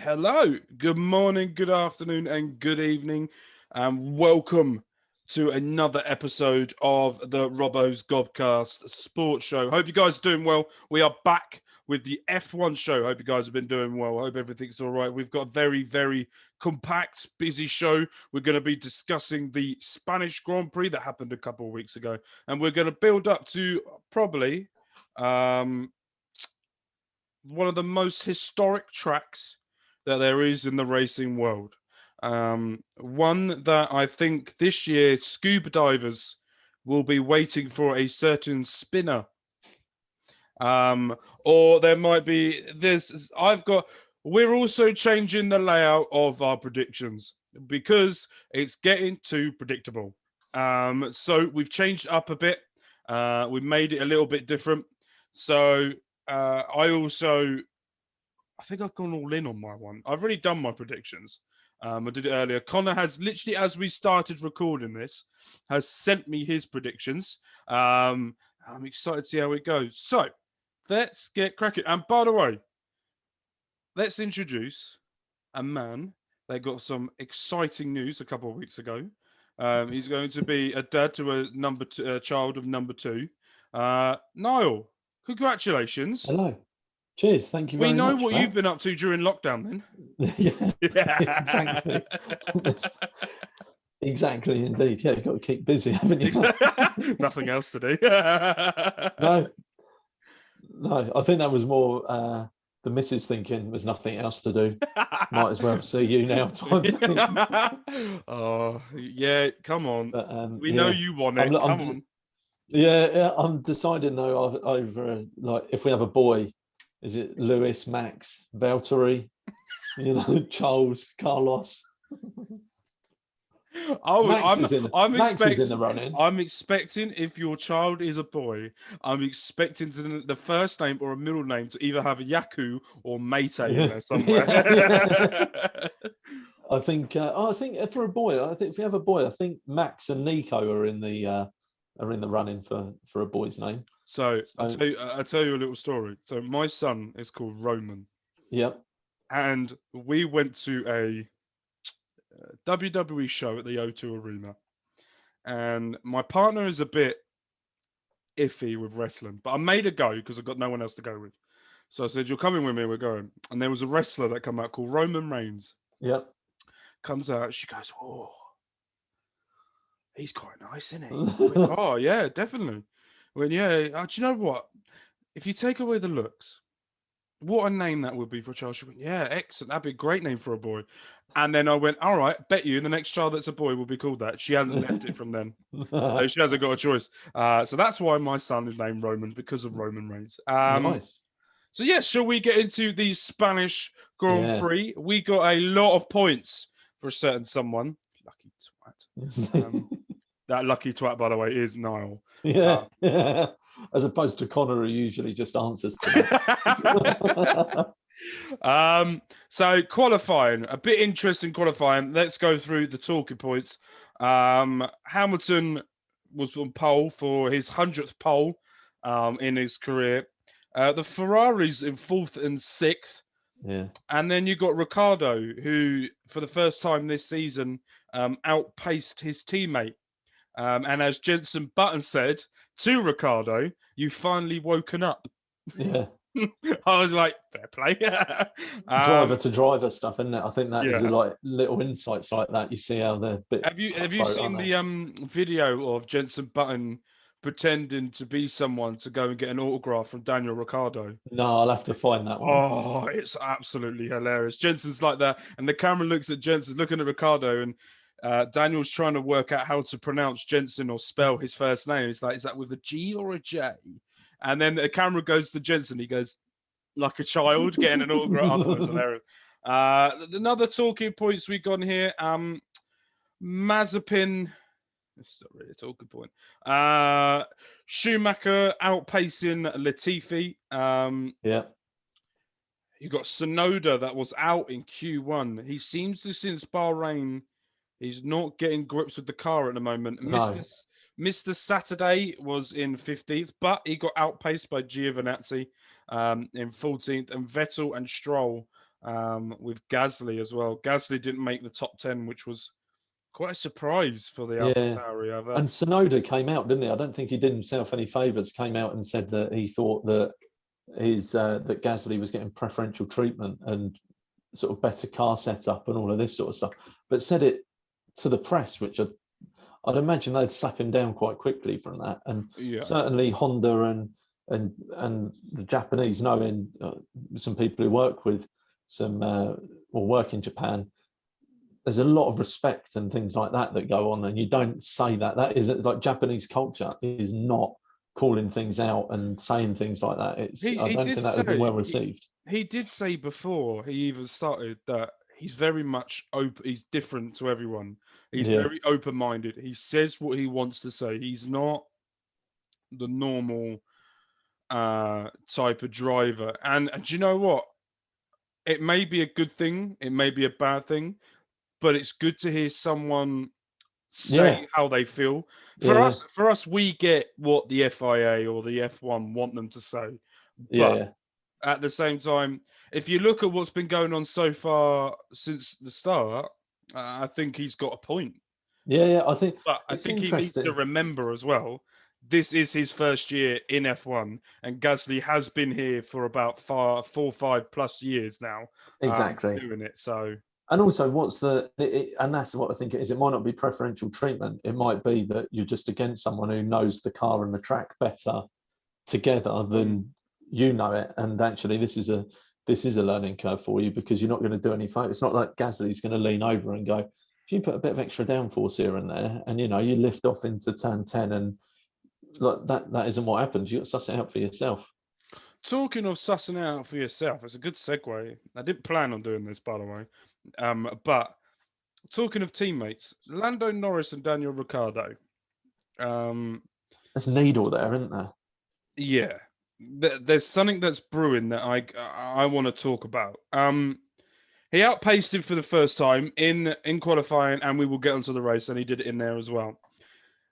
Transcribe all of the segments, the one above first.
Hello, good morning, good afternoon, and good evening, and welcome to another episode of the Robbo's Gobcast Sports Show. Hope you guys are doing well. We are back with the F1 show. Hope you guys have been doing well. Hope everything's all right. We've got a very, very compact, busy show. We're going to be discussing the Spanish Grand Prix that happened a couple of weeks ago, and we're going to build up to probably one of the most historic tracks that there is in the racing world. One that I think this year scuba divers will be waiting for a certain spinner. Or there might be this. We're also changing the layout of our predictions because it's getting too predictable. So we've changed up a bit. We've made it a little bit different. So I think I've gone all in on my one. I've already done my predictions. I did it earlier. Connor has literally, as we started recording this, has sent me his predictions. I'm excited to see how it goes. So let's get cracking. And by the way, let's introduce a man that got some exciting news a couple of weeks ago. He's going to be a dad to a child of number 2. Niall, congratulations. Hello. Cheers. Thank you We very know much. what you've been up to during lockdown, then. Yeah, exactly. Exactly, indeed. Yeah, you've got to keep busy, haven't you? Nothing else to do. No. I think that was more the missus thinking there's nothing else to do. Might as well see you now. Oh, yeah, come on. But, we know you want it. Come on. Yeah, I'm deciding though over like if we have a boy, is it Lewis, Max, Valtteri, Charles, Carlos? Max is in the running. I'm expecting if your child is a boy, I'm expecting the first name or a middle name to either have a Yaku or Mate in there somewhere. Yeah. I think for a boy, if we have a boy, I think Max and Nico are in the running for a boy's name. So I'll tell you a little story. So my son is called Roman. Yep. And we went to a WWE show at the O2 Arena. And my partner is a bit iffy with wrestling, but I made her go because I've got no one else to go with. So I said, "You're coming with me, we're going." And there was a wrestler that came out called Roman Reigns. Yep. Comes out, she goes, "Oh, he's quite nice, isn't he?" Went, "Oh, yeah, definitely." When yeah, do you know what? If you take away the looks, what a name that would be for a child. She went, "Yeah, excellent. That'd be a great name for a boy." And then I went, "All right, bet you the next child that's a boy will be called that." She hasn't left it from then. So she hasn't got a choice. So that's why my son is named Roman, because of Roman Reigns. Nice. So yes, shall we get into the Spanish Grand Prix? We got a lot of points for a certain someone. Lucky twat. That lucky twat, by the way, is Niall. Yeah. As opposed to Connor, who usually just answers to that. So qualifying, a bit interesting qualifying. Let's go through the talking points. Hamilton was on pole for his 100th pole in his career. The Ferraris in 4th and 6th. Yeah. And then you got Riccardo, who for the first time this season outpaced his teammate. And as Jenson Button said to Riccardo, "You finally woken up." Yeah. I was like, fair play. Driver to driver stuff, isn't it? I think that is Yeah. like little insights like that. You see how they're a bit. Have you seen the video of Jenson Button pretending to be someone to go and get an autograph from Daniel Ricciardo? No, I'll have to find that one. Oh, it's absolutely hilarious. Jenson's like that, and the camera looks at Jenson, looking at Ricciardo, and Daniel's trying to work out how to pronounce Jenson or spell his first name. He's like, "Is that with a G or a J?" And then the camera goes to Jenson. He goes like a child getting an autograph. It was hilarious. Another talking points we got in here. Mazepin. It's not really a talking point. Schumacher outpacing Latifi. Yeah. You got Sonoda that was out in Q1. He seems to, since Bahrain, he's not getting grips with the car at the moment. No. Mr. Saturday was in 15th, but he got outpaced by Giovinazzi in 14th, and Vettel and Stroll with Gasly as well. Gasly didn't make the top 10, which was quite a surprise for the Yeah. AlphaTauri ever. And Sonoda came out, didn't he? I don't think he did himself any favours. Came out and said that he thought that that Gasly was getting preferential treatment and sort of better car setup and all of this sort of stuff. But said it to the press, which I'd imagine they'd slap him down quite quickly from that. And Yeah. certainly Honda and the Japanese, knowing some people who work with some or work in Japan, there's a lot of respect and things like that that go on, and you don't say that. That is like Japanese culture is not calling things out and saying things like that. I don't think that would have been well received. He did say before he even started that he's very much open. He's different to everyone. He's very open-minded. He says what he wants to say. He's not the normal type of driver. And do you know what? It may be a good thing. It may be a bad thing. But it's good to hear someone say how they feel. For us, we get what the FIA or the F1 want them to say. But at the same time, if you look at what's been going on so far since the start, I think he's got a point. I think. But I think he needs to remember as well, this is his first year in F1, and Gasly has been here for about 4 or 5 plus years now. Exactly. Doing it, so. And also, and that's what I think it is. It might not be preferential treatment. It might be that you're just against someone who knows the car and the track better together than you know it. And actually, this is a learning curve for you, because you're not going to do any fight. It's not like Gasly's going to lean over and go, if you put a bit of extra downforce here and there, and you lift off into turn 10, and like that isn't what happens. You got to suss it out for yourself. Talking of sussing it out for yourself, it's a good segue. I didn't plan on doing this, by the way. But talking of teammates, Lando Norris and Daniel Ricciardo. There's needle there, isn't there? Yeah, there's something that's brewing that I want to talk about. He outpaced him for the first time in qualifying, and we will get onto the race, and he did it in there as well.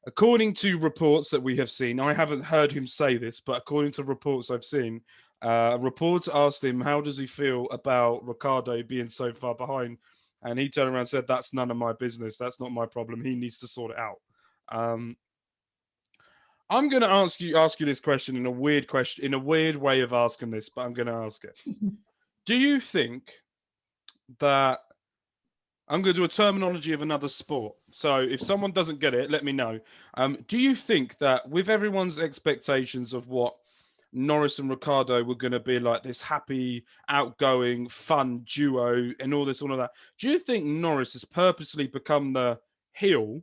According to reports that we have seen, I haven't heard him say this, but according to reports I've seen, reports asked him, how does he feel about Ricciardo being so far behind? And he turned around and said, that's none of my business. That's not my problem. He needs to sort it out. I'm going to ask you this question in a weird way of asking this, but I'm going to ask it. Do you think that I'm going to do a terminology of another sport? So if someone doesn't get it, let me know. Do you think that with everyone's expectations of what Norris and Ricciardo were going to be like, this happy, outgoing, fun duo and all of that, do you think Norris has purposely become the heel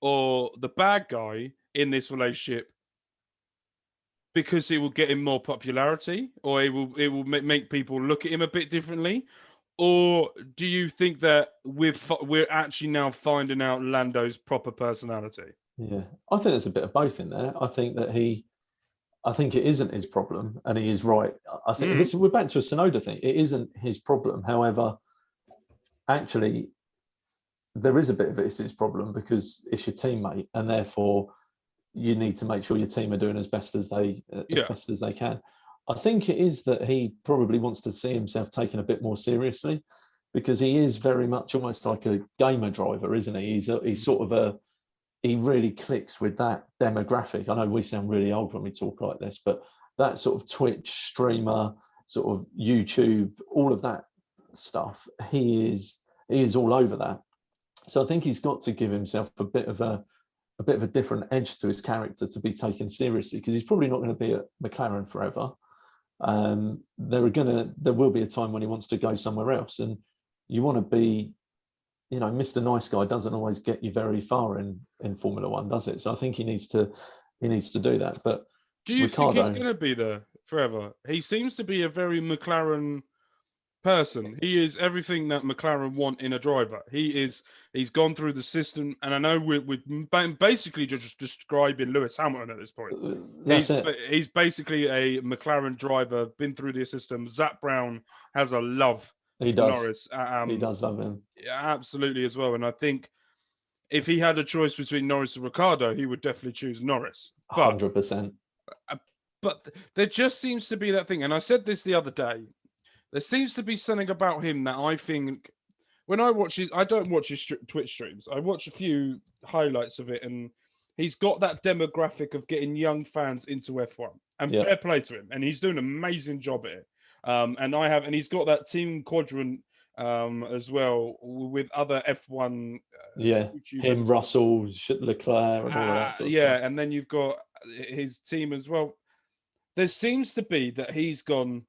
or the bad guy in this relationship because it will get him more popularity, or it will make people look at him a bit differently? Or do you think that we're actually now finding out Lando's proper personality? Yeah, I think there's a bit of both in there. I think it isn't his problem, and he is right. I think we're back to a Sonoda thing. It isn't his problem. However, actually, there is a bit of it's his problem, because it's your teammate, and therefore you need to make sure your team are doing as best as they can. I think it is that he probably wants to see himself taken a bit more seriously, because he is very much almost like a gamer driver, isn't he? He really clicks with that demographic. I know we sound really old when we talk like this, but that sort of Twitch streamer, sort of YouTube, all of that stuff, he is all over that. So I think he's got to give himself a bit of a different edge to his character to be taken seriously, because he's probably not going to be at McLaren forever. There will be a time when he wants to go somewhere else, and you want to be, Mr. Nice Guy doesn't always get you very far in Formula One, does it? So I think he needs to do that. But do you think he's going to be there forever? He seems to be a very McLaren person. He is everything that McLaren want in a driver. He's gone through the system, and I know we're basically just describing Lewis Hamilton at this point. He's basically a McLaren driver, been through the system. Zach Brown has a love for Norris. He does love him. Yeah, absolutely as well. And I think if he had a choice between Norris and Ricciardo, he would definitely choose Norris. 100%. But there just seems to be that thing, and I said this the other day, There seems to be something about him that I think when I watch his, I don't watch his Twitch streams. I watch a few highlights of it, and he's got that demographic of getting young fans into F1. And Yeah. fair play to him, and he's doing an amazing job at it. And he's got that team quadrant as well with other F1. Yeah, YouTubers. him, Russell, Leclerc, and all of that sort of stuff. And then you've got his team as well. There seems to be that he's gone.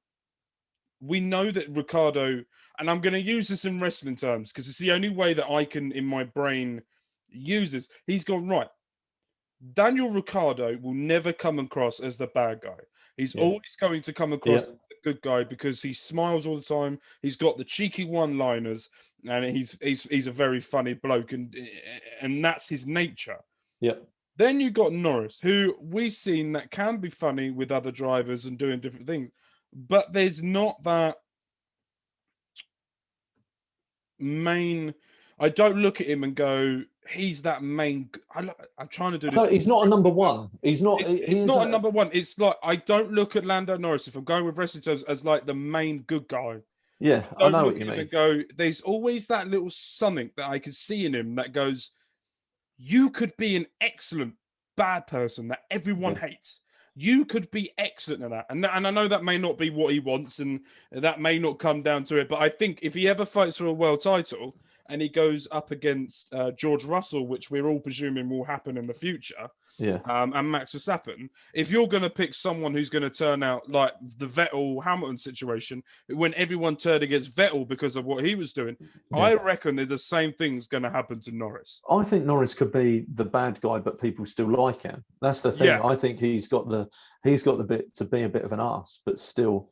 We know that Riccardo, and I'm going to use this in wrestling terms because it's the only way that I can, in my brain, use this. He's gone, right. Daniel Ricciardo will never come across as the bad guy. He's always going to come across as the good guy because he smiles all the time. He's got the cheeky one-liners, and he's a very funny bloke, and that's his nature. Yeah. Then you got Norris, who we've seen that can be funny with other drivers and doing different things, but there's not that main. I don't look at him and go, he's that main. I'm trying to do this. No, he's not a number one. He's not. It's not a number one. It's like I don't look at Lando Norris, if I'm going with wrestling terms, as like the main good guy. Yeah, I know what you mean. And go, there's always that little something that I can see in him that goes, you could be an excellent bad person that everyone hates. You could be excellent in that. And I know that may not be what he wants, and that may not come down to it. But I think if he ever fights for a world title and he goes up against George Russell, which we're all presuming will happen in the future, and Max Verstappen, if you're going to pick someone who's going to turn out like the Vettel-Hamilton situation, when everyone turned against Vettel because of what he was doing, I reckon that the same thing's going to happen to Norris. I think Norris could be the bad guy, but people still like him. That's the thing. I think he's got the bit to be a bit of an arse, but still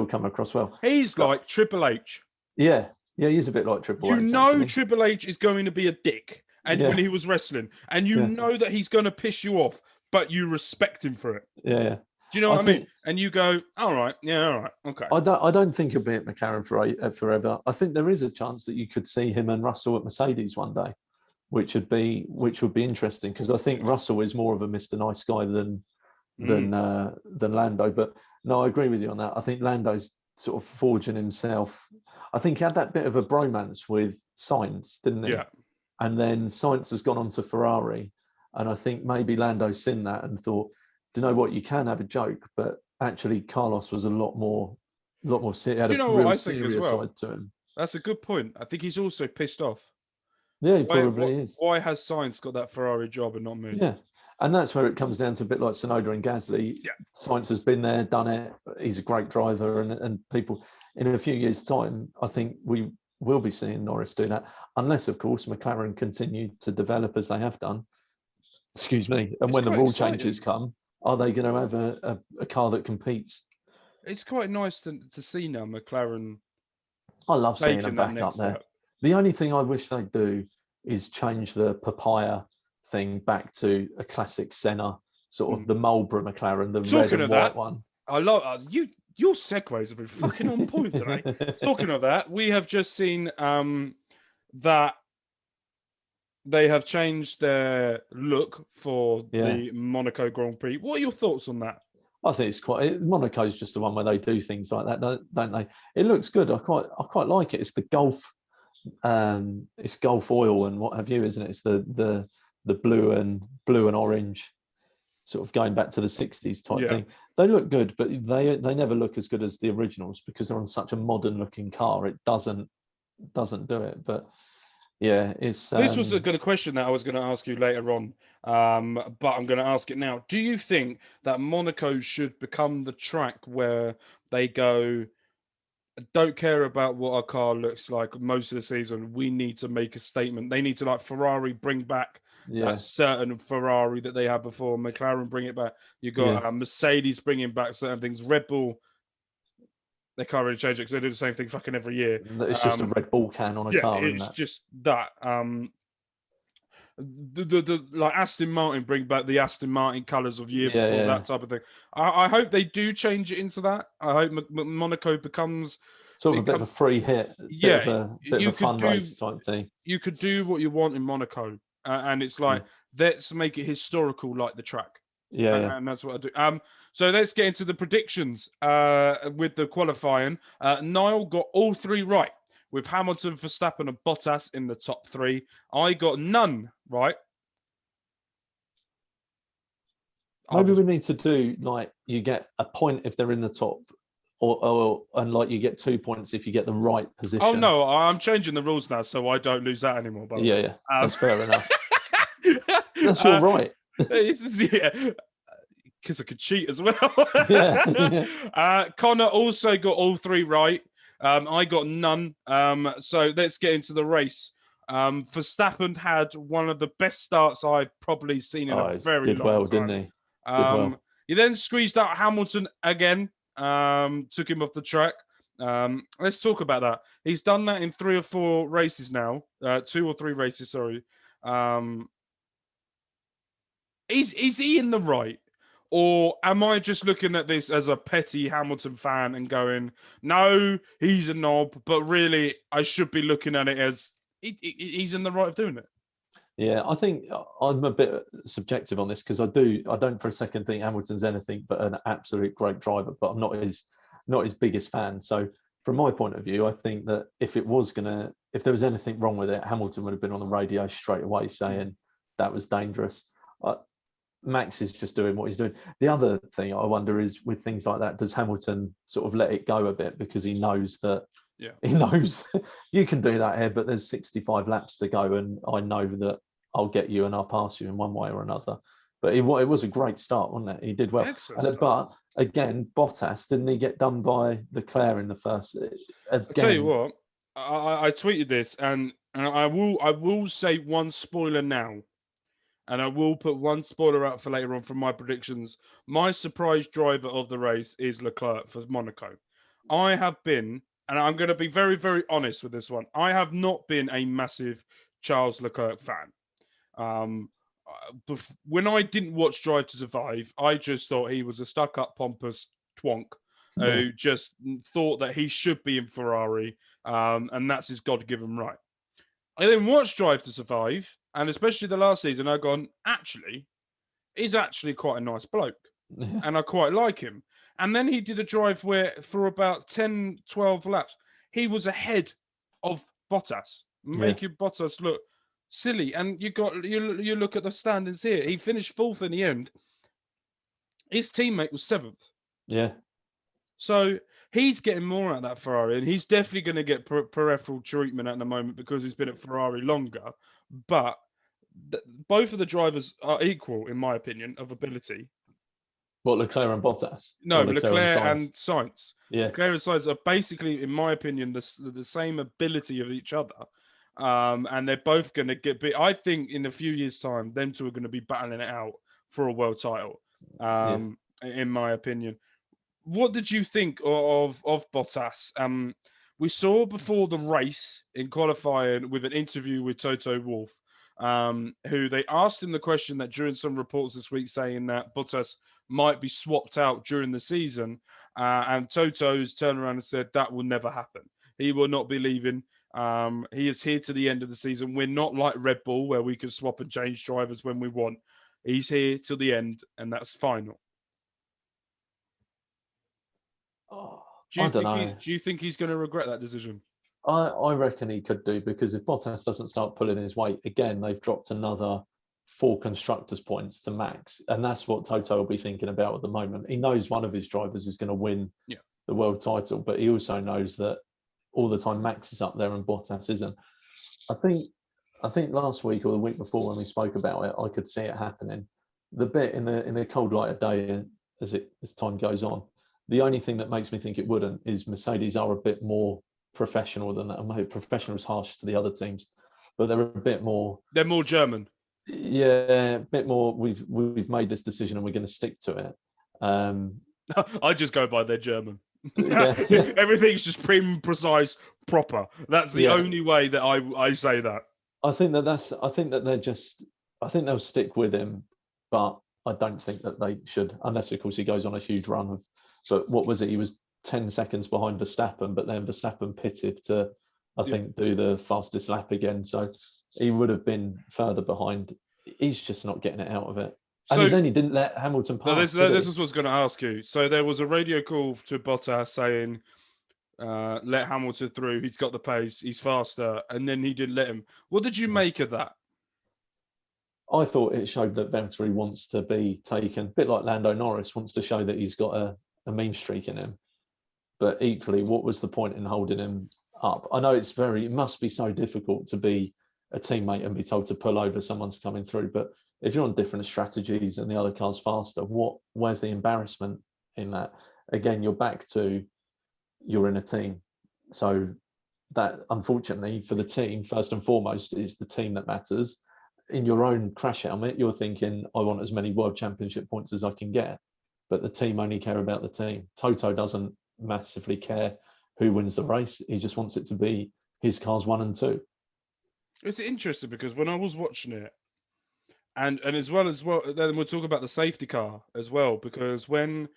come across well. He's like Triple H. Yeah, he's a bit like Triple H. You know, Triple H is going to be a dick. And when he was wrestling, and you know that he's going to piss you off, but you respect him for it. Yeah. Do you know what I mean? And you go, all right, okay. I don't think he'll be at McLaren forever. I think there is a chance that you could see him and Russell at Mercedes one day, which would be interesting because I think Russell is more of a Mr. Nice guy than Lando. But no, I agree with you on that. I think Lando's sort of forging himself. I think he had that bit of a bromance with Sainz, didn't he? Yeah. And then Sainz has gone on to Ferrari. And I think maybe Lando's seen that and thought, do you know what, you can have a joke, but actually Carlos was a lot more serious, had a real serious side to him. That's a good point. I think he's also pissed off. Yeah, he probably is. Why has Sainz got that Ferrari job and not me? Yeah. And that's where it comes down to a bit like Tsunoda and Gasly. Yeah. Sainz has been there, done it. He's a great driver. And people, in a few years' time, I think we will be seeing Norris do that. Unless, of course, McLaren continue to develop as they have done. Excuse me. And when the rule changes come, are they going to have a car that competes? It's quite nice to see now McLaren. I love seeing them back up there. The only thing I wish they'd do is change the papaya thing back to a classic Senna, sort of the Marlboro McLaren, the red and white one. I love you. Your segues have been fucking on point today. Talking of that, we have just seen that they have changed their look for the Monaco Grand Prix. What are your thoughts on that? I think it's Monaco's just the one where they do things like that, don't they? It looks good. I quite like it. It's the Gulf oil and what have you, isn't it? It's the blue and orange, sort of going back to the 60s type thing. They look good, but they never look as good as the originals because they're on such a modern looking car. It doesn't do it. But yeah, it's this was a good question that I was going to ask you later on, but I'm going to ask it now. Do you think that Monaco should become the track where they go, don't care about what our car looks like most of the season, we need to make a statement? They need to, like Ferrari, bring back that certain Ferrari that they had before. McLaren bring it back. You got Mercedes bringing back certain things. Red Bull, they can't really change it because they do the same thing fucking every year. It's just a Red Bull can on a car. It's just that. The like Aston Martin bring back the Aston Martin colours of year before, that type of thing. I hope they do change it into that. I hope Monaco becomes sort of a bit of a free hit, a bit of a fun race type thing. You could do what you want in Monaco, and it's like let's make it historical, like the track. And that's what I do. So let's get into the predictions with the qualifying. Niall got all three right, with Hamilton, Verstappen, and Bottas in the top three. I got none right. Maybe we need to do like you get a point if they're in the top, and like you get 2 points if you get the right position. Oh no, I'm changing the rules now, so I don't lose that anymore. Yeah, that's fair enough. That's your right. Yeah, because I could cheat as well. Yeah. Connor also got all three right. I got none. So let's get into the race. Verstappen had one of the best starts I've probably seen in a very long time. Didn't he? Did well. He then squeezed out Hamilton again. Took him off the track. Let's talk about that. He's done that in 3 or 4 races now. 2 or 3 races, sorry. Is he in the right? Or am I just looking at this as a petty Hamilton fan and going, no, he's a knob, but really I should be looking at it as he's in the right of doing it? Yeah, I think I'm a bit subjective on this because I don't for a second think Hamilton's anything but an absolute great driver, but I'm not his biggest fan. So from my point of view, I think that if there was anything wrong with it, Hamilton would have been on the radio straight away saying that was dangerous. Max is just doing what he's doing. The other thing I wonder is with things like that, does Hamilton sort of let it go a bit because he knows that he knows you can do that here, but there's 65 laps to go, and I know that I'll get you and I'll pass you in one way or another. But it was a great start, wasn't it? He did well. But again, Bottas, didn't he get done by Leclerc in the first? Again, I'll tell you what, I tweeted this, and I will say one spoiler now. And I will put one spoiler out for later on from my predictions. My surprise driver of the race is Leclerc for Monaco. I have been, and I'm going to be very, very honest with this one, I have not been a massive Charles Leclerc fan. When I didn't watch Drive to Survive, I just thought he was a stuck-up, pompous twonk who just thought that he should be in Ferrari, and that's his God-given right. I then watched Drive to Survive, and especially the last season, I've gone, actually, he's actually quite a nice bloke, and I quite like him. And then he did a drive where, for about 10, 12 laps, he was ahead of Bottas, making Bottas look silly. And you look at the standings here. He finished 4th in the end. His teammate was 7th. Yeah. So he's getting more out of that Ferrari, and he's definitely going to get peripheral treatment at the moment because he's been at Ferrari longer. But both of the drivers are equal, in my opinion, of ability. What, Leclerc and Bottas? No, Leclerc and Sainz. Yeah. Leclerc and Sainz are basically, in my opinion, the same ability of each other. And they're both going to get... I think in a few years' time, them two are going to be battling it out for a world title, in my opinion. What did you think of Bottas? We saw before the race in qualifying with an interview with Toto Wolff, who they asked him the question that during some reports this week saying that Bottas might be swapped out during the season, and Toto's turned around and said that will never happen. He will not be leaving. He is here to the end of the season. We're not like Red Bull where we can swap and change drivers when we want. He's here till the end, and that's final. Do you think he's going to regret that decision? I reckon he could do, because if Bottas doesn't start pulling his weight again, they've dropped another 4 constructors' points to Max, and that's what Toto will be thinking about at the moment. He knows one of his drivers is going to win the world title, but he also knows that all the time Max is up there and Bottas isn't. I think last week or the week before when we spoke about it, I could see it happening. The bit in the cold light of day as time goes on. The only thing that makes me think it wouldn't is Mercedes are a bit more professional than that. Maybe professional is harsh to the other teams, but they're a bit more. They're more German. Yeah, a bit more. We've made this decision and we're going to stick to it. I just go by they're German. Everything's just prim, precise, proper. That's the only way that I say that. I think they'll stick with him, but I don't think that they should, unless of course he goes on a huge run of. But what was it? He was 10 seconds behind Verstappen, but then Verstappen pitted to, I think, do the fastest lap again. So he would have been further behind. He's just not getting it out of it. So then he didn't let Hamilton no, pass. this is what I was going to ask you. So there was a radio call to Bottas saying, let Hamilton through. He's got the pace. He's faster. And then he didn't let him. What did you make of that? I thought it showed that Valtteri wants to be taken, a bit like Lando Norris wants to show that he's got a mean streak in him. But equally, what was the point in holding him up? I know it must be so difficult to be a teammate and be told to pull over someone's coming through. But if you're on different strategies and the other car's faster, where's the embarrassment in that? Again, you're back to you're in a team. So that, unfortunately, for the team, first and foremost, is the team that matters. In your own crash helmet, you're thinking, I want as many world championship points as I can get. But the team only care about the team. Toto doesn't massively care who wins the race. He just wants it to be his cars 1 and 2. It's interesting because when I was watching it, and as well, then we'll talk about the safety car as well, because when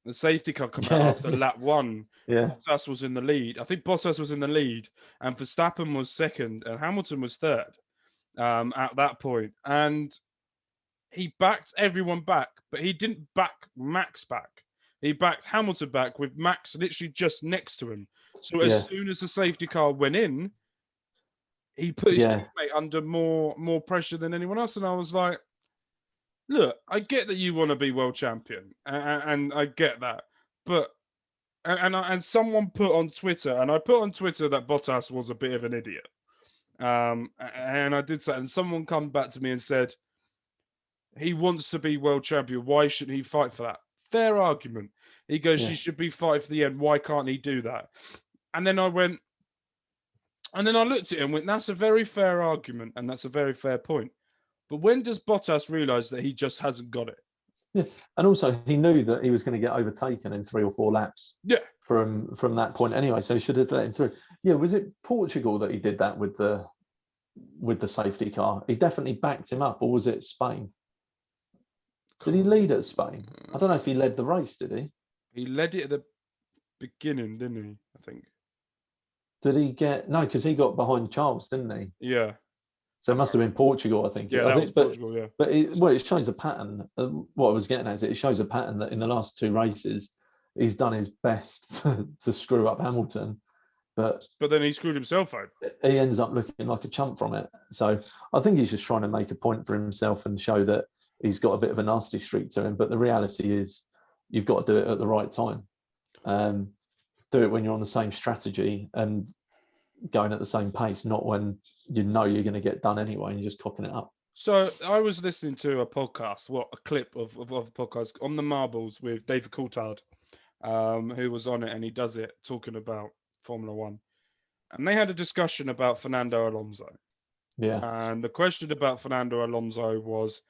the safety car came out after lap 1, Bottas was in the lead. I think Bottas was in the lead, and Verstappen was second, and Hamilton was third at that point. And he backed everyone back, but he didn't back Max back. He backed Hamilton back with Max literally just next to him. So as soon as the safety car went in, he put his teammate under more pressure than anyone else. And I was like, look, I get that you want to be world champion, and I get that. But, and someone put on Twitter, and I put on Twitter that Bottas was a bit of an idiot. And I did say, and someone come back to me and said, he wants to be world champion. Why shouldn't he fight for that? Fair argument. He goes, he should be fighting for the end. Why can't he do that? And then I went, and then I looked at him and went, that's a very fair argument, and that's a very fair point. But when does Bottas realise that he just hasn't got it? Yeah, and also he knew that he was going to get overtaken in 3 or 4 laps. Yeah, from that point anyway, so he should have let him through. Yeah, was it Portugal that he did that with the safety car? He definitely backed him up, or was it Spain? Did he lead at Spain? I don't know if he led the race. Did he? He led it at the beginning, didn't he? I think. Did he get no? Because he got behind Charles, didn't he? Yeah. So it must have been Portugal, I think. Yeah, that was Portugal. Yeah. But it shows a pattern. What I was getting at is it shows a pattern that in the last 2 races, he's done his best to screw up Hamilton, but then he screwed himself out. He ends up looking like a chump from it. So I think he's just trying to make a point for himself and show that he's got a bit of a nasty streak to him. But the reality is, you've got to do it at the right time. Do it when you're on the same strategy and going at the same pace, not when you know you're going to get done anyway and you're just cocking it up. So I was listening to a podcast, a clip of a podcast on the marbles with David Coulthard, who was on it, and he does it talking about Formula One. And they had a discussion about Fernando Alonso. Yeah. And the question about Fernando Alonso was,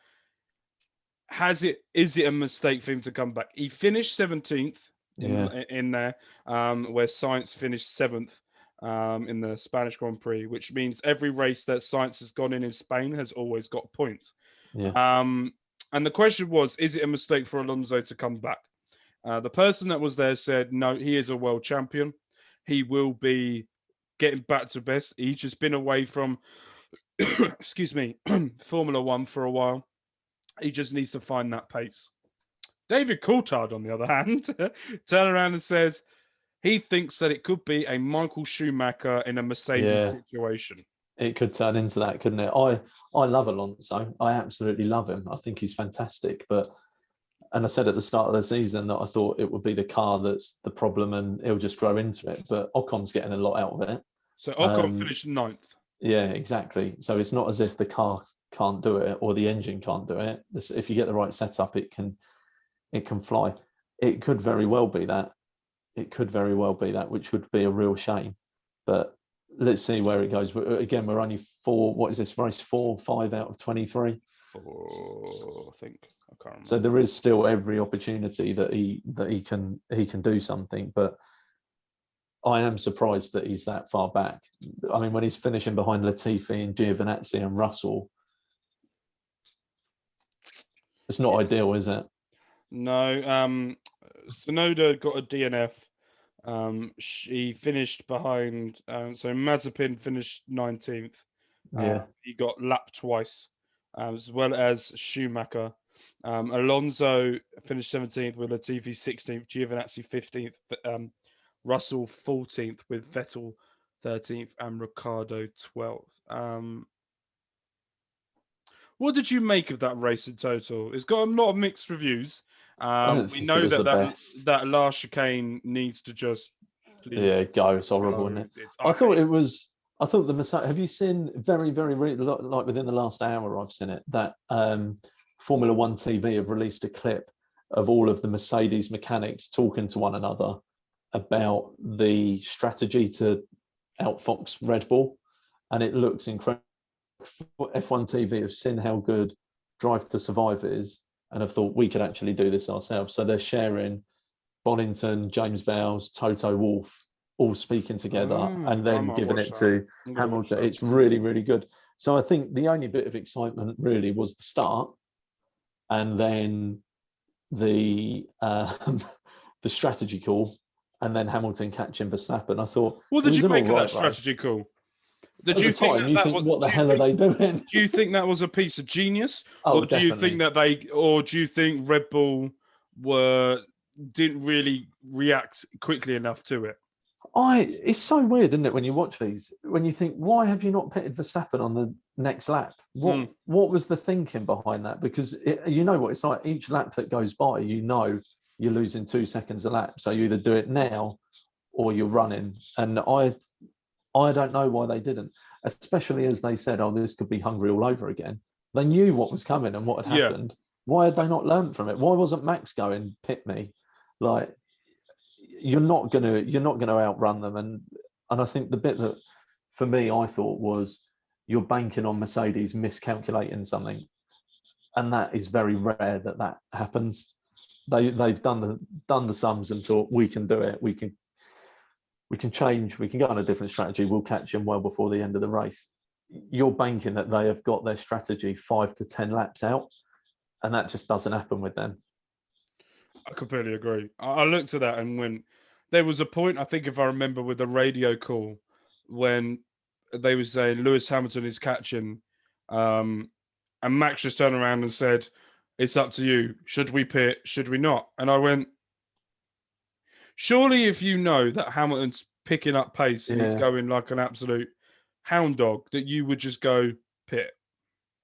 is it a mistake for him to come back? He finished 17th in there, where Sainz finished 7th in the Spanish Grand Prix, which means every race that Sainz has gone in Spain has always got points. Yeah. And the question was, is it a mistake for Alonso to come back? The person that was there said, no, he is a world champion. He will be getting back to best. He's just been away from, excuse me, Formula One for a while. He just needs to find that pace. David Coulthard, on the other hand, turns around and says he thinks that it could be a Michael Schumacher in a Mercedes situation. It could turn into that, couldn't it? I love Alonso. I absolutely love him. I think he's fantastic. And I said at the start of the season that I thought it would be the car that's the problem and he'll just grow into it. But Ocon's getting a lot out of it. So Ocon finished 9th. Yeah, exactly. So it's not as if the car can't do it or the engine can't do it. If you get the right setup, it can fly. It could very well be that. Which would be a real shame. But let's see where it goes. Again, we're only 4. What is this race? 4, 5 out of 23. 4, I think. I can't remember. So there is still every opportunity that he can do something. But I am surprised that he's that far back. I mean, when he's finishing behind Latifi and Giovinazzi and Russell, it's not ideal, is it? No. Tsunoda got a DNF. She finished behind. So Mazepin finished 19th. Yeah. He got lapped twice, as well as Schumacher. Alonso finished 17th with Latifi 16th, Giovinazzi 15th, Russell 14th with Vettel 13th, and Riccardo 12th. What did you make of that race in total? It's got a lot of mixed reviews. I don't We think know it was that the best. that last chicane needs to just Yeah, go. It's horrible, isn't it? I thought it was. I thought the Mercedes. Have you seen very, like within the last hour? I've seen it that Formula One TV have released a clip of all of the Mercedes mechanics talking to one another about the strategy to outfox Red Bull, and it looks incredible. F1 TV have seen how good Drive to Survive is, and have thought we could actually do this ourselves. So they're sharing Bonington, James Vowles, Toto Wolff, all speaking together and then giving it to Hamilton. It's really, really good. So I think the only bit of excitement really was the start, and then the the strategy call, and then Hamilton catching Verstappen. I thought, what did you make of that strategy call? Did you think what the hell are they doing? Do you think that was a piece of genius, or do you think that do you think Red Bull didn't really react quickly enough to it? It's so weird, isn't it, when you watch these, when you think, why have you not pitted Verstappen on the next lap? What was the thinking behind that? Because you know what it's like, each lap that goes by, you know you're losing 2 seconds a lap. So you either do it now or you're running. And I don't know why they didn't, especially as they said, oh, this could be Hungary all over again. They knew what was coming and what had happened. Why had they not learned from it? Why wasn't Max going, pit me? Like, you're not gonna outrun them. And I think the bit that for me I thought was, you're banking on Mercedes miscalculating something, and that is very rare that happens. They've done the sums and thought, we can do it. We can change. We can go on a different strategy. We'll catch them well before the end of the race. You're banking that they have got their strategy 5 to 10 laps out, and that just doesn't happen with them. I completely agree. I looked at that and when there was a point, I think if I remember, with the radio call when they were saying Lewis Hamilton is catching, and Max just turned around and said, "It's up to you. Should we pit? Should we not?" And I went, surely if you know that Hamilton's picking up pace and he's going like an absolute hound dog, that you would just go pit.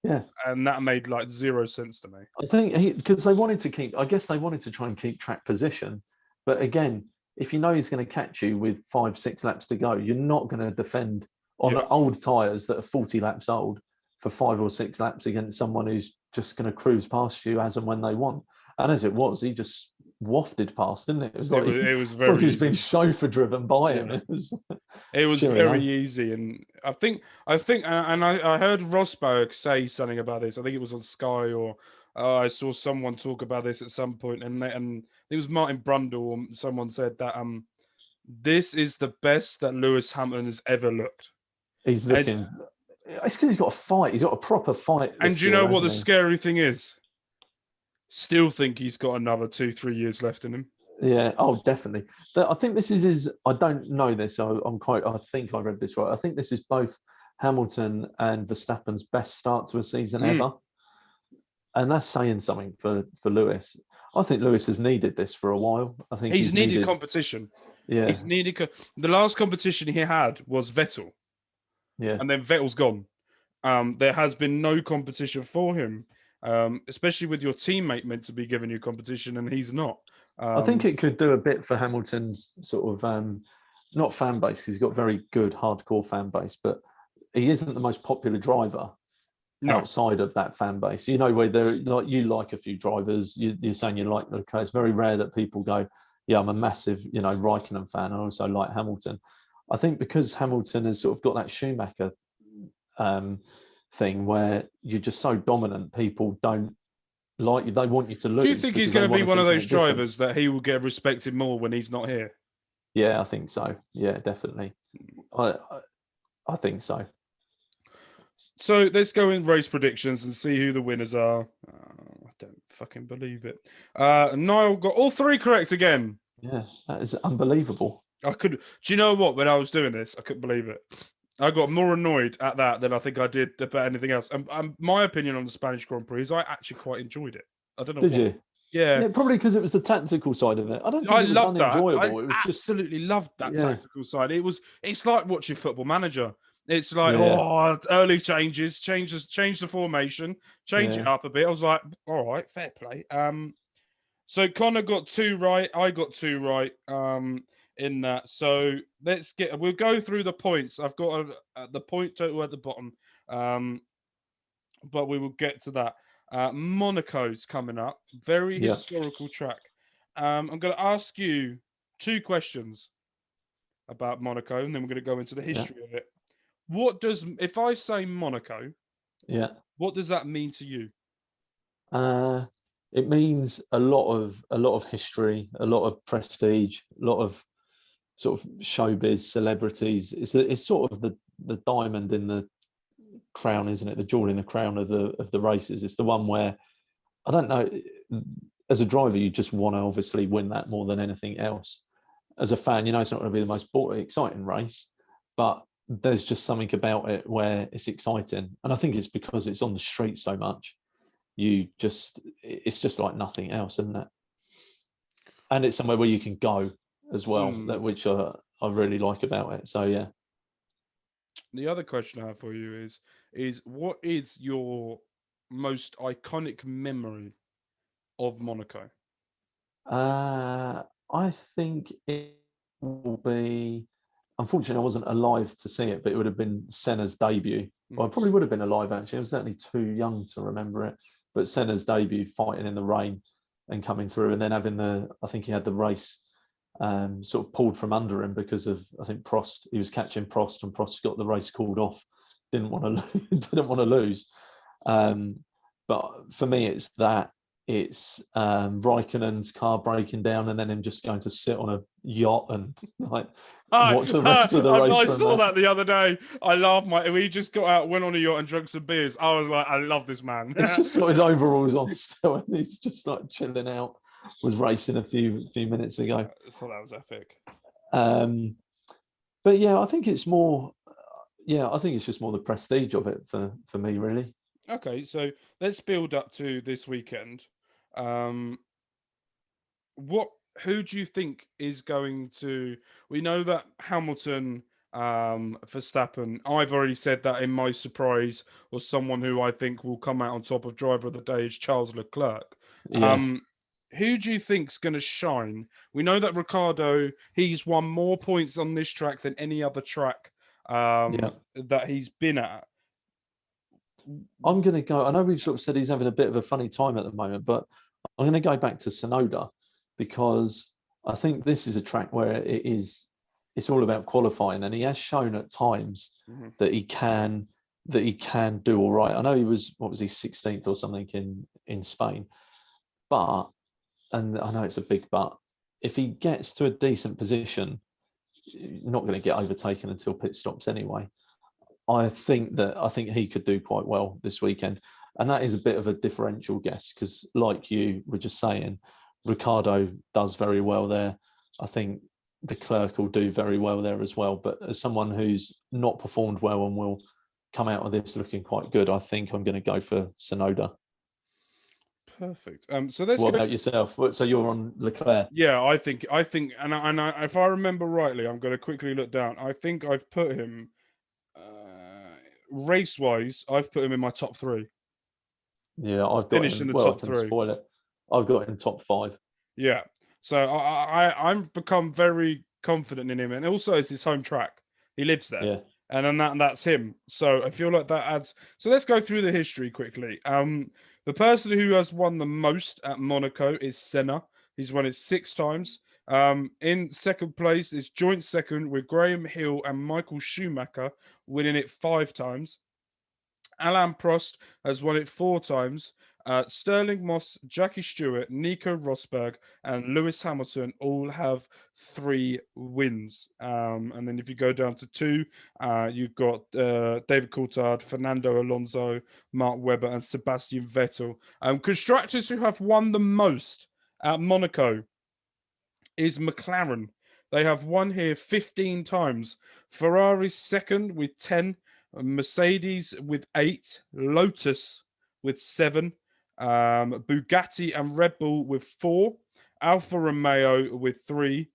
Yeah. And that made like zero sense to me. I think because they wanted to try and keep track position. But again, if you know he's going to catch you with 5-6 laps to go, you're not going to defend on old tyres that are 40 laps old for 5 or 6 laps against someone who's just going to cruise past you as and when they want. And as it was, he just wafted past, didn't it? It was like it was very like he's been chauffeur driven by him. It was very easy, and I think, and I heard Rosberg say something about this. I think it was on Sky, or I saw someone talk about this at some point, and it was Martin Brundle, or someone said that this is the best that Lewis Hamilton has ever looked. He's looking. It's because he's got a fight. He's got a proper fight. And do you know what the scary thing is? Still think he's got another 2-3 years left in him. Yeah, definitely. I think this is his. I don't know this. I think I read this right. I think this is both Hamilton and Verstappen's best start to a season ever, and that's saying something for Lewis. I think Lewis has needed this for a while. I think he's needed competition. Yeah, he's needed. The last competition he had was Vettel. Yeah, and then Vettel's gone. There has been no competition for him. Especially with your teammate meant to be giving you competition, and he's not. I think it could do a bit for Hamilton's sort of not fan base, because he's got very good hardcore fan base, but he isn't the most popular driver outside of that fan base. You know, where you like a few drivers, you're saying you like. Okay, it's very rare that people go, "Yeah, I'm a massive Raikkonen fan. I also like Hamilton." I think because Hamilton has sort of got that Schumacher thing where you're just so dominant, people don't like you. They want you to lose. Do you think he's going to be one of those drivers that he will get respected more when he's not here? Yeah, I think so. Yeah, definitely. I think so. So let's go in race predictions and see who the winners are. I don't fucking believe it. Niall got all 3 correct again. Yeah, that is unbelievable. Do you know what? When I was doing this, I couldn't believe it. I got more annoyed at that than I think I did about anything else. And my opinion on the Spanish Grand Prix is I actually quite enjoyed it. I don't know Did why. you? Yeah, Yeah, probably because it was the tactical side of it. I don't I think it was loved that. I unenjoyable. It was just, absolutely loved that yeah, tactical side. It's like watching Football Manager. It's like, yeah, oh, early change the formation, change it yeah, up a bit. I was like, all right, fair play. So Connor got 2 right. I got 2 right. In that. So we'll go through the points. I've got the point total at the bottom. But we will get to that. Monaco's coming up. Very yeah, historical track. I'm going to ask you 2 questions about Monaco, and then we're going to go into the yeah, history of it. If I say Monaco, yeah. what does that mean to you? Uh, it means a lot of history, a lot of prestige, a lot of sort of showbiz celebrities. It's sort of the diamond in the crown, isn't it? The jewel in the crown of the races. It's the one where I don't know. As a driver, you just want to obviously win that more than anything else. As a fan, you know it's not going to be the most exciting race, but there's just something about it where it's exciting, and I think it's because it's on the street so much. It's just like nothing else, isn't it? And it's somewhere where you can go as well, which I really like about it. So yeah. The other question I have for you is what is your most iconic memory of Monaco? I think it will be. Unfortunately, I wasn't alive to see it, but it would have been Senna's debut. Well, I probably would have been alive actually. I was certainly too young to remember it. But Senna's debut, fighting in the rain and coming through, and then having I think he had the race sort of pulled from under him because of, I think, Prost. He was catching Prost, and Prost got the race called off. Didn't want to lose. But for me, it's that. It's Raikkonen's car breaking down, and then him just going to sit on a yacht and like watch the rest of the race I from saw there. that the other day. I laughed. We just got out, went on a yacht, and drunk some beers. I was like, I love this man. He's just got his overalls on still, and he's just like chilling out. Was racing a few minutes ago. I thought that was epic. But yeah, I think it's more. Yeah, I think it's just more the prestige of it for me, really. Okay, so let's build up to this weekend. Um, who do you think is going to? We know that Hamilton, Verstappen. I've already said that in my surprise, or someone who I think will come out on top of driver of the day is Charles Leclerc. Yeah, Who do you think's going to shine? We know that Riccardo, he's won more points on this track than any other track yeah. that he's been at. I'm going to go. I know we've sort of said he's having a bit of a funny time at the moment, but I'm going to go back to Sonoda because I think this is a track where it's all about qualifying, and he has shown at times that he can do all right. I know he was, what was he, 16th or something in Spain, but, and I know it's a big but, if he gets to a decent position, not going to get overtaken until pit stops anyway. I think he could do quite well this weekend, and that is a bit of a differential guess because, like you were just saying, Riccardo does very well there. I think the Clerk will do very well there as well. But as someone who's not performed well and will come out of this looking quite good, I think I'm going to go for Sonoda. Perfect. So let's What go. about yourself? So you're on Leclerc? Yeah, I think, if I remember rightly, I'm going to quickly look down. I think I've put him race-wise. I've put him in my top 3. Yeah, I've got Finish in him. the Well, I top can 3. spoil it. I've got him top 5. Yeah. So I'm become very confident in him, and also it's his home track. He lives there. Yeah. And that's him. So I feel like that adds. So let's go through the history quickly. The person who has won the most at Monaco is Senna. He's won it 6 times. In second place is joint second with Graham Hill and Michael Schumacher, winning it 5 times. Alain Prost has won it 4 times. Sterling Moss, Jackie Stewart, Nico Rosberg, and Lewis Hamilton all have 3 wins. And then if you go down to 2, you've got David Coulthard, Fernando Alonso, Mark Webber, and Sebastian Vettel. Constructors who have won the most at Monaco is McLaren. They have won here 15 times. Ferrari's second with 10. Mercedes with 8, Lotus with 7, Bugatti and Red Bull with 4, Alfa Romeo with 3,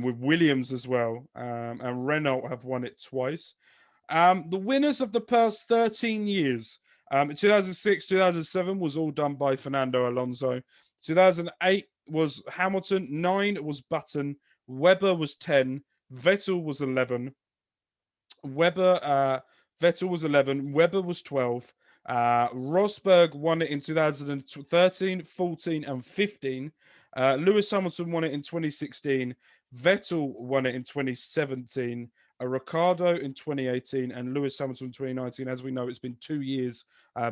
with Williams as well, and Renault have won it twice. The winners of the past 13 years, in 2006, 2007 was all done by Fernando Alonso. 2008 was Hamilton, 9 was Button, Webber was 10, Vettel was 11, Vettel was 11, Webber was 12. Rosberg won it in 2013, 14, and 15. Lewis Hamilton won it in 2016. Vettel won it in 2017. Riccardo in 2018 and Lewis Hamilton in 2019. As we know, it's been 2 years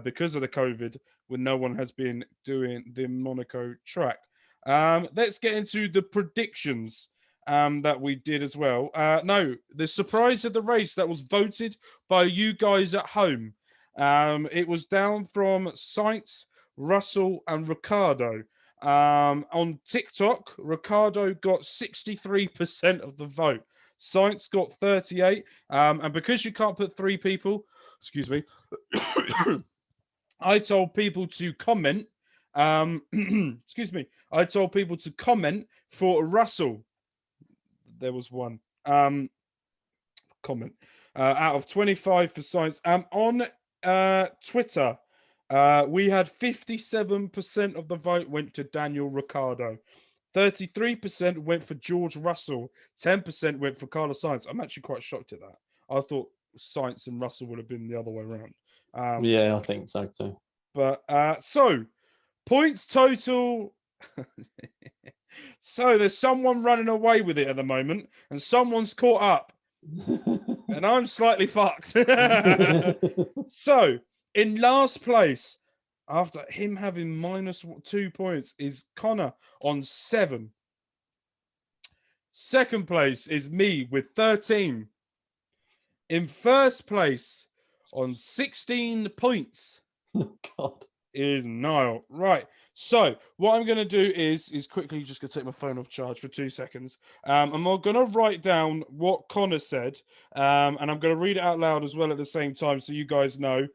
because of the COVID when no one has been doing the Monaco track. Let's get into the predictions that we did as well. No, the surprise of the race that was voted by you guys at home. It was down from Sainz, Russell, and Riccardo. On TikTok, Riccardo got 63% of the vote. Sainz got 38. And because you can't put 3 people, excuse me, I told people to comment. Excuse me. I told people to comment for Russell. There was one comment out of 25 for Sainz. On Twitter, we had 57% of the vote went to Daniel Ricciardo. 33% went for George Russell. 10% went for Carlos Sainz. I'm actually quite shocked at that. I thought Sainz and Russell would have been the other way around. Yeah, I think so too. But so points total. So there's someone running away with it at the moment, and someone's caught up, and I'm slightly fucked. So in last place, after him having -2 points, is Connor on 7. Second place is me with 13. In first place on 16 points God. is Niall. Right. So what I'm going to do is quickly just going to take my phone off charge for 2 seconds. I'm going to write down what Connor said, and I'm going to read it out loud as well at the same time, so you guys know.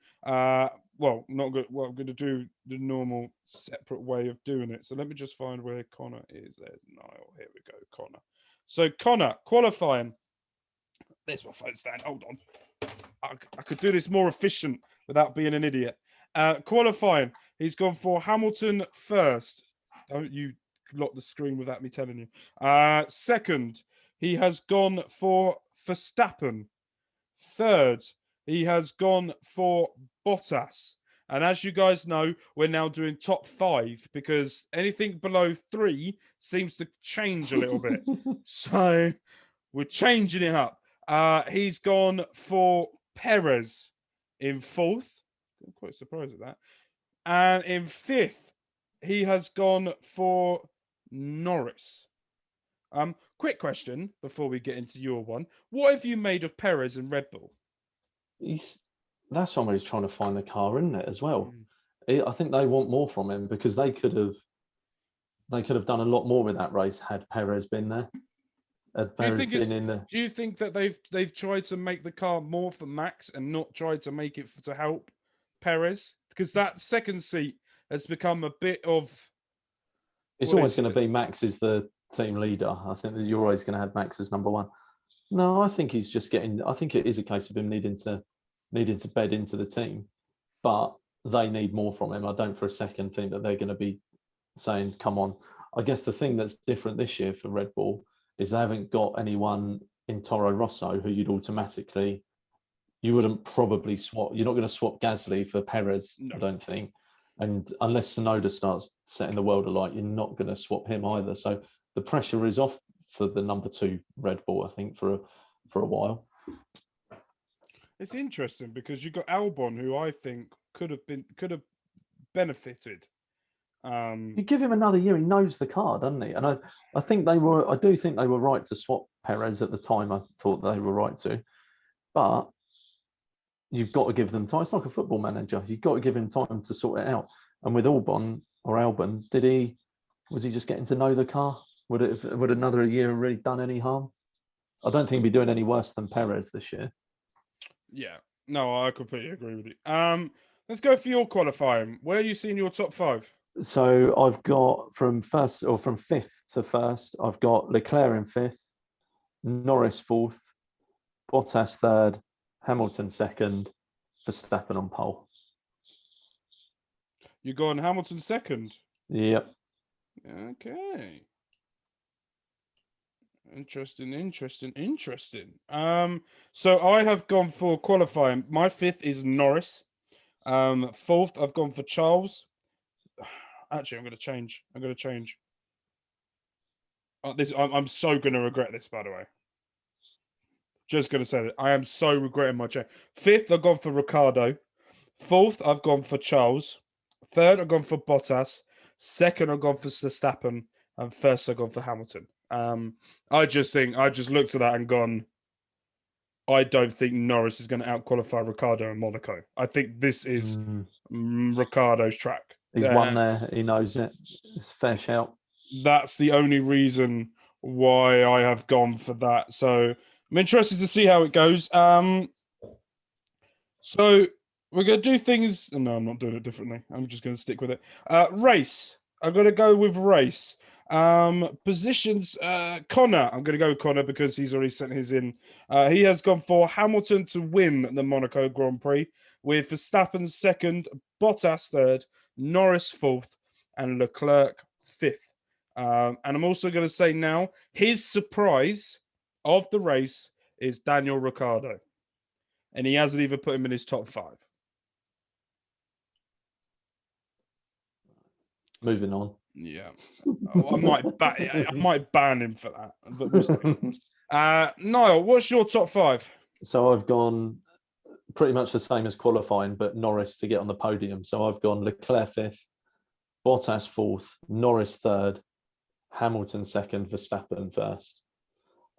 Well, not good. Well, I'm going to do the normal separate way of doing it. So let me just find where Connor is. There's Niall. Here we go, Connor. So Connor qualifying. There's my phone stand. Hold on. I could do this more efficient without being an idiot. Qualifying, he's gone for Hamilton first. Don't you lock the screen without me telling you. Second, he has gone for Verstappen. Third, he has gone for Bottas. And as you guys know, we're now doing top 5 because anything below 3 seems to change a little bit. So we're changing it up. He's gone for Perez in 4th. I'm quite surprised at that. And in 5th, he has gone for Norris. Quick question before we get into your one. What have you made of Perez and Red Bull? That's one where he's trying to find the car, isn't it, as well? I think they want more from him because they could have done a lot more with that race had Perez been there. Do you think that they've tried to make the car more for Max and not tried to make it to help Perez? Because that second seat has become a bit of... It's always going to be Max is the team leader. I think that you're always going to have Max as number 1. No, I think he's just getting... I think it is a case of him needing to bed into the team, but they need more from him. I don't for a second think that they're going to be saying, come on. I guess the thing that's different this year for Red Bull is they haven't got anyone in Toro Rosso who you wouldn't probably swap. You're not going to swap Gasly for Perez, no. I don't think. And unless Tsunoda starts setting the world alight, you're not going to swap him either. So the pressure is off for the number 2 Red Bull, I think, for a while. It's interesting because you've got Albon, who I think could have benefited. You give him another year, he knows the car, doesn't he? And I do think they were right to swap Perez at the time. I thought they were right to, but you've got to give them time. It's like a football manager. You've got to give him time to sort it out. And with Albon, was he just getting to know the car? Would another year have really done any harm? I don't think he'd be doing any worse than Perez this year. Yeah, no, I completely agree with you. Let's go for your qualifying. Where are you seeing your top 5? So I've got from fifth to first, I've got Leclerc in fifth, Norris fourth, Bottas third, Hamilton second, Verstappen on pole. You go on Hamilton second. Yep. Okay. Interesting. So I have gone for qualifying. My 5th is Norris. 4th, I've gone for Charles. Actually, I'm going to change. I'm so going to regret this, by the way. Just going to say that I am so regretting my change. 5th, I've gone for Riccardo. 4th, I've gone for Charles. 3rd, I've gone for Bottas. 2nd, I've gone for Verstappen. And 1st, I've gone for Hamilton. I just looked at that and gone, I don't think Norris is going to out-qualify Ricciardo in Monaco. I think this is Ricciardo's track. He's won there. He knows it. It's a fair shout. That's the only reason why I have gone for that. So I'm interested to see how it goes. So we're going to do things... No, I'm not doing it differently. I'm just going to stick with it. Race. I'm going to go with race. Positions, Connor. I'm going to go with Connor because he's already sent his in. He has gone for Hamilton to win the Monaco Grand Prix, with Verstappen 2nd, Bottas 3rd, Norris 4th, and Leclerc 5th. And I'm also going to say now, his surprise of the race is Daniel Ricciardo. And he hasn't even put him in his top 5. Moving on. Yeah, I might ban him for that. But we'll see. Niall, what's your top 5? So I've gone pretty much the same as qualifying, but Norris to get on the podium. So I've gone Leclerc 5th, Bottas 4th, Norris 3rd, Hamilton 2nd, Verstappen 1st.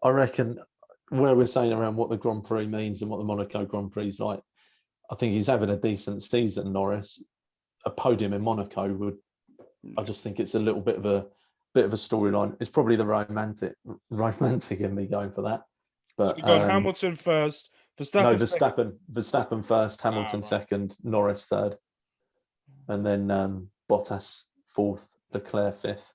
I reckon where we're saying around what the Grand Prix means and what the Monaco Grand Prix is like, I think he's having a decent season, Norris. A podium in Monaco would, I just think it's a little bit of a storyline. It's probably the romantic in me going for that. But so you've got Hamilton first, Verstappen first, Hamilton second, Norris third, and then Bottas 4th, Leclerc 5th.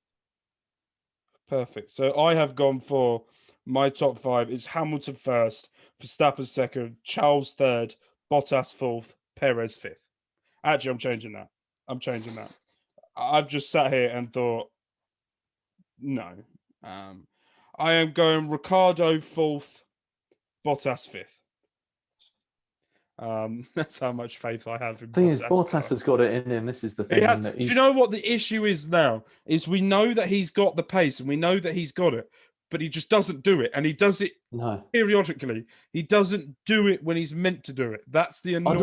Perfect. So I have gone for my top 5 is Hamilton first, Verstappen 2nd, Charles 3rd, Bottas 4th, Perez 5th. Actually, I'm changing that. I've just sat here and thought, no. I am going Ricciardo 4th, Bottas 5th. That's how much faith I have in The thing is, Bottas has got it in him. This is the thing. Do you know what the issue is now? Is we know that he's got the pace and we know that he's got it, but he just doesn't do it. And he does it periodically. He doesn't do it when he's meant to do it. That's the annoying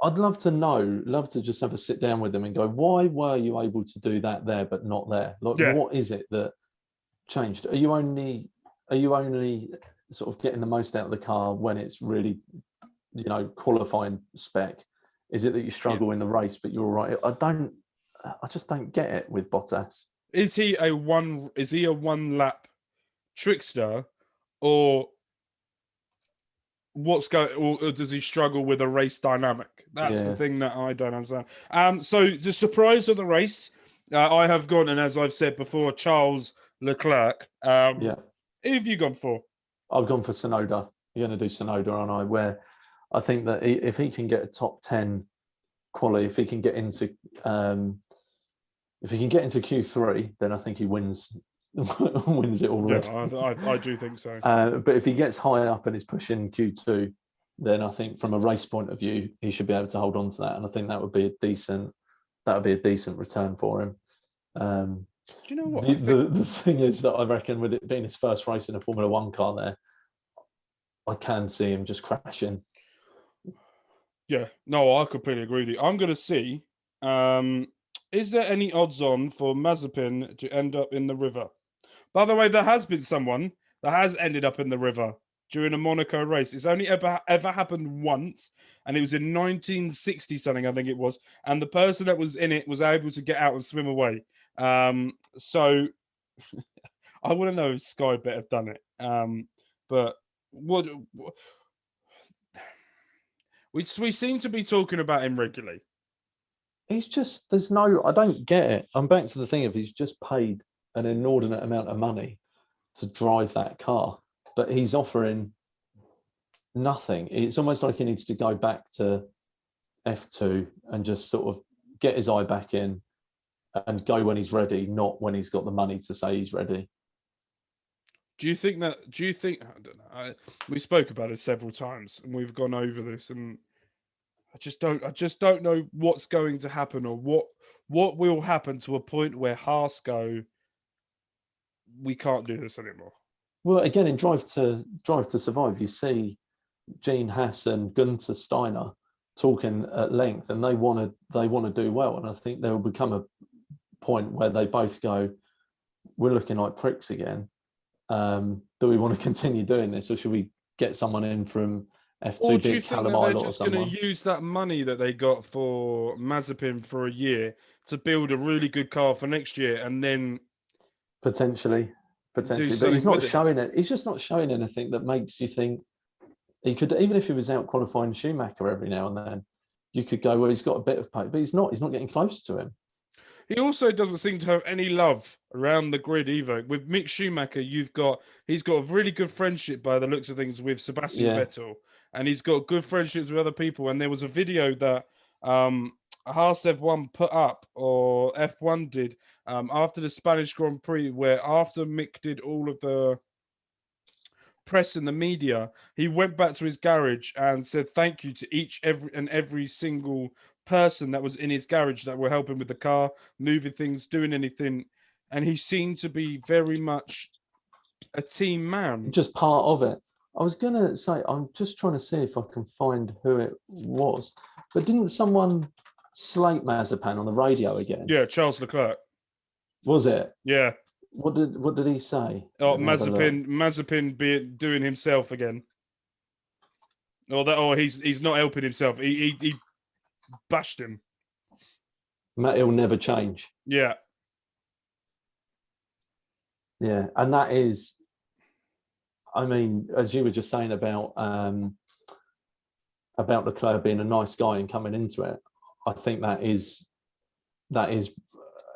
I'd love to just have a sit down with them and go, why were you able to do that there but not there? Like, what is it that changed? Are you only sort of getting the most out of the car when it's really, qualifying spec? Is it that you struggle in the race but you're all right? I just don't get it with Bottas. Is he a one lap trickster, or or does he struggle with a race dynamic? That's the thing that I don't understand. So the surprise of the race, I have gone, and as I've said before, Charles Leclerc. Who have you gone for? I've gone for Tsunoda. You're going to do Tsunoda, aren't I? Where I think that if he can get a top 10 quality, if he can get into Q3, then I think he wins it already. Yeah, I do think so. But if he gets high up and is pushing Q2, then I think from a race point of view, he should be able to hold on to that. And I think that would be a decent return for him. Do you know what? The thing is that I reckon with it being his first race in a Formula One car there, I can see him just crashing. Yeah, no, I completely agree with you. I'm going to see, is there any odds on for Mazepin to end up in the river? By the way, there has been someone that has ended up in the river during a Monaco race. It's only ever happened once, and it was in 1960 something, I think it was. And the person that was in it was able to get out and swim away. So I want to know if Sky Bet have done it. But We seem to be talking about him regularly. He's just, I don't get it. I'm back to the thing of he's just paid an inordinate amount of money to drive that car, but he's offering nothing. It's almost like he needs to go back to F2 and just sort of get his eye back in and go when he's ready, not when he's got the money to say he's ready. Do you think? I don't know. We spoke about it several times, and we've gone over this, and I just don't know what's going to happen, or what will happen to a point where Haas go, we can't do this anymore. Well, again, in Drive to Survive, you see Gene Haas and Gunther Steiner talking at length, and they want to do well. And I think there will become a point where they both go, we're looking like pricks again. Do we want to continue doing this, or should we get someone in from F2, or do you think that they're just going to use that money that they got for Mazepin for a year to build a really good car for next year, and then potentially, but he's not showing it. He's just not showing anything that makes you think he could, even if he was out qualifying Schumacher every now and then, you could go, well, he's got a bit of pace, but he's not getting close to him. He also doesn't seem to have any love around the grid either. With Mick Schumacher, he's got a really good friendship by the looks of things with Sebastian Vettel, and he's got good friendships with other people. And there was a video that Haas F1 put up, or F1 did, after the Spanish Grand Prix, where after Mick did all of the press and the media, he went back to his garage and said thank you to every single person that was in his garage that were helping with the car, moving things, doing anything. And he seemed to be very much a team man. Just part of it. I was going to say, I'm just trying to see if I can find who it was. But didn't someone slate Mazepin on the radio again? Yeah, Charles Leclerc. Was it? Yeah. What did he say? Oh, Mazepin doing himself again. Or he's not helping himself. He bashed him. He'll never change. Yeah. Yeah, and that is, I mean, as you were just saying about Leclerc being a nice guy and coming into it, I think that is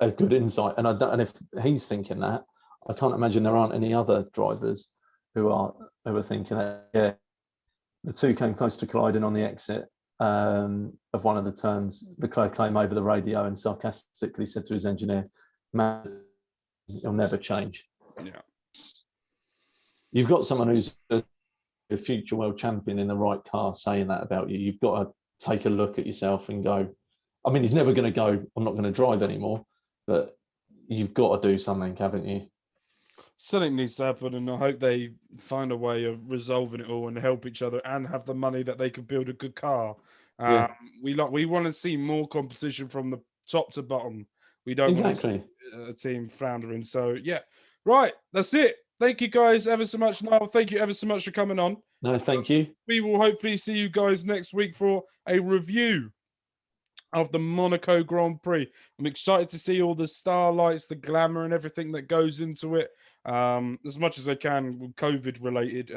a good insight. And if he's thinking that, I can't imagine there aren't any other drivers who are thinking that. Yeah, the two came close to colliding on the exit of one of the turns. Leclerc came over the radio and sarcastically said to his engineer, "Man, he'll never change." Yeah. You've got someone who's a future world champion in the right car saying that about you. You've got to take a look at yourself and go, I mean, he's never going to go, I'm not going to drive anymore, but you've got to do something, haven't you? Something needs to happen, and I hope they find a way of resolving it all and help each other and have the money that they can build a good car. We want to see more competition from the top to bottom. We don't want to see a team floundering. So, yeah. Right, that's it. Thank you guys ever so much, Niall. Thank you ever so much for coming on. No, thank you. We will hopefully see you guys next week for a review of the Monaco Grand Prix. I'm excited to see all the starlights, the glamour, and everything that goes into it. As much as I can, COVID related.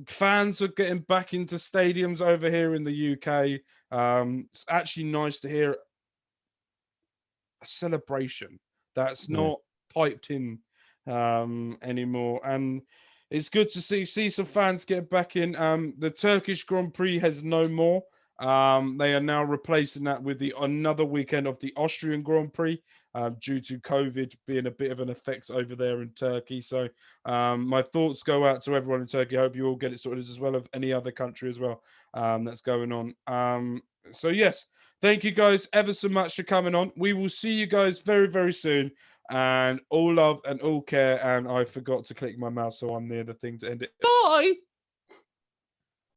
Fans are getting back into stadiums over here in the UK. It's actually nice to hear a celebration that's not piped in anymore, and it's good to see some fans get back in. The Turkish Grand Prix has no more. They are now replacing that with another weekend of the Austrian Grand Prix due to COVID being a bit of an effect over there in Turkey. So my thoughts go out to everyone in Turkey. I hope you all get it sorted as well, of any other country as well that's going on. So yes, thank you guys ever so much for coming on. We will see you guys very, very soon. And all love and all care. And I forgot to click my mouse, so I'm near the thing to end it. Bye!